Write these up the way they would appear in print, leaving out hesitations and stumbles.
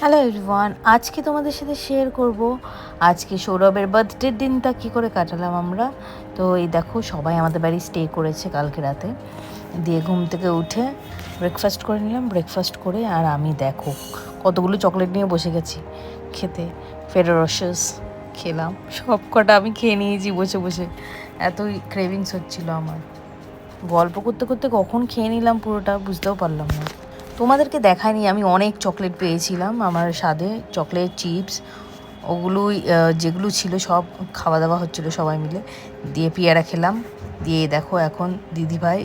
Hello everyone, আজকে তোমাদের সাথে শেয়ার করব আজকে সৌরভের বার্থডের দিনটা কী করে কাটালাম আমরা। তো এই দেখো, সবাই আমাদের বাড়ি স্টে করেছে কালকে রাতে। দিয়ে ঘুম থেকে উঠে ব্রেকফাস্ট করে নিলাম। ব্রেকফাস্ট করে আর আমি দেখো কতগুলো চকলেট নিয়ে বসে গেছি খেতে। ফেরোরোশাস খেলাম, সব কটা আমি খেয়ে নিয়েছি বসে বসে, এতই ক্রেভিংস হচ্ছিল আমার। গল্প করতে করতে কখন খেয়ে নিলাম পুরোটা বুঝতেও পারলাম না। তোমাদেরকে দেখায়নি, আমি অনেক চকলেট পেয়েছিলাম আমার স্বাদে, চকলেট চিপস ওগুলোই যেগুলো ছিল সব খাওয়া দাওয়া হচ্ছিলো সবাই মিলে। দিয়ে পেয়ারা খেলাম। দিয়ে দেখো এখন দিদিভাই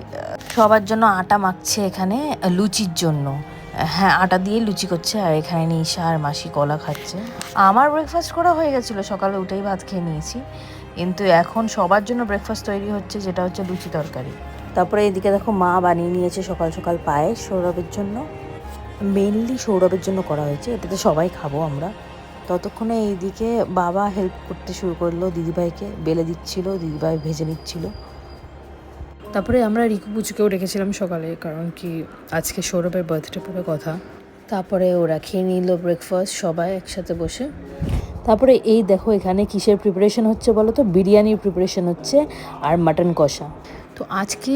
সবার জন্য আটা মাখছে এখানে লুচির জন্য। হ্যাঁ, আটা দিয়ে লুচি করছে। আর এখানে নিশা আর মাসি কলা খাচ্ছে। আমার ব্রেকফাস্ট করা হয়ে গেছিলো, সকালে উঠেই ভাত খেয়ে নিয়েছি। কিন্তু এখন সবার জন্য ব্রেকফাস্ট তৈরি হচ্ছে, যেটা হচ্ছে লুচি তরকারি। তারপরে এদিকে দেখো মা বানিয়ে নিয়েছে সকাল সকাল পায়েস সৌরভের জন্য। মেনলি সৌরভের জন্য করা হয়েছে, এটাতে সবাই খাবো আমরা। ততক্ষণে এইদিকে বাবা হেল্প করতে শুরু করলো, দিদিভাইকে বেলে দিচ্ছিল, দিদিভাই ভেজে নিচ্ছিল। তারপরে আমরা রিকু পুচুকেও রেখেছিলাম সকালে, কারণ কি আজকে সৌরভের বার্থডে পরে কথা। তারপরে ওরা খেয়ে নিল ব্রেকফাস্ট সবাই একসাথে বসে। তারপরে এই দেখো এখানে কিসের প্রিপারেশন হচ্ছে বলো তো? বিরিয়ানির প্রিপারেশন হচ্ছে আর মাটন কষা। তো আজকে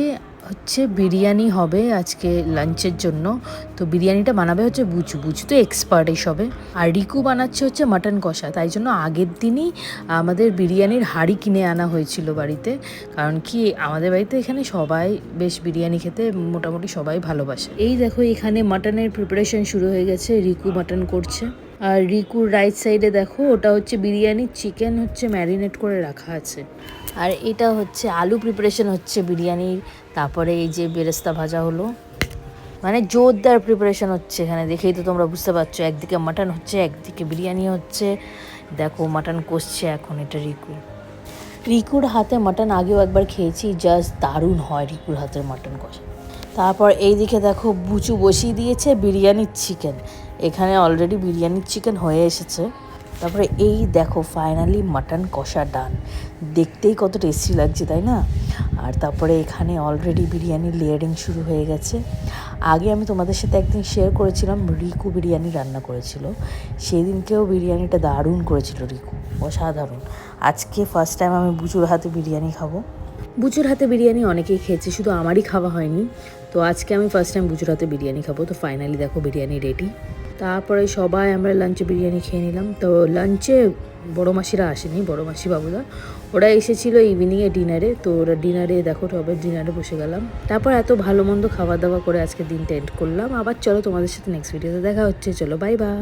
হচ্ছে বিরিয়ানি হবে আজকে লাঞ্চের জন্য। তো বিরিয়ানিটা বানাবে হচ্ছে বুচু। বুচু তো এক্সপার্ট এইসবে। আর রিকু বানাচ্ছে হচ্ছে মাটন কষা। তাই জন্য আগের দিনই আমাদের বিরিয়ানির হাঁড়ি কিনে আনা হয়েছিল বাড়িতে। কারণ কি আমাদের বাড়িতে এখানে সবাই বেশ বিরিয়ানি খেতে মোটামুটি সবাই ভালোবাসে। এই দেখো এখানে মাটনের প্রিপারেশন শুরু হয়ে গেছে, রিকু মাটন করছে। আর রিকুর রাইট সাইডে দেখো ওটা হচ্ছে বিরিয়ানির চিকেন হচ্ছে ম্যারিনেট করে রাখা আছে। আর এটা হচ্ছে আলু প্রিপারেশন হচ্ছে বিরিয়ানির। তারপরে এই যে বেরেস্তা ভাজা হলো, মানে জোরদার প্রিপারেশন হচ্ছে এখানে। দেখেই তো তোমরা বুঝতে পারছো, একদিকে মাটন হচ্ছে একদিকে বিরিয়ানি হচ্ছে। দেখো মাটন কষছে এখন এটা রিকুর হাতে মাটন আগেও একবার খেয়েছি, জাস্ট দারুণ হয় রিকুর হাতের মাটন কষা। তারপর এইদিকে দেখো বুচু বসিয়ে দিয়েছে বিরিয়ানির চিকেন। এখানে অলরেডি বিরিয়ানির চিকেন হয়ে এসেছে। তারপরে এই দেখো ফাইনালি মাটন কষা ডান। দেখতেই কত টেস্টি লাগছে তাই না? আর তারপরে এখানে অলরেডি বিরিয়ানির লেয়ারিং শুরু হয়ে গেছে। আগে আমি তোমাদের সাথে একদিন শেয়ার করেছিলাম রিকু বিরিয়ানি রান্না করেছিল, সেই দিনকেও বিরিয়ানিটা দারুণ করেছিল রিকু, অসাধারণ। আজকে ফার্স্ট টাইম আমি বুচুর হাতে বিরিয়ানি খাবো। বুচুর হাতে বিরিয়ানি অনেকেই খেয়েছে, শুধু আমারই খাওয়া হয়নি। তো আজকে আমি ফার্স্ট টাইম বুচুর হাতে বিরিয়ানি খাবো। তো ফাইনালি দেখো বিরিয়ানি রেডি। তারপরে সবাই আমরা লাঞ্চে বিরিয়ানি খেয়ে নিলাম। তো লাঞ্চে বড়ো মাসিরা আসেনি, বড়ো মাসি বাবুদা ওরা এসেছিলো ইভিনিংয়ে ডিনারে। তো ওরা ডিনারে দেখো সবাই ডিনারে বসে গেলাম। তারপর এত ভালো মন্দ খাওয়া দাওয়া করে আজকে দিনটা এন্ড করলাম। আবার চলো তোমাদের সাথে নেক্সট ভিডিওতে দেখা হচ্ছে। চলো বাই বাই।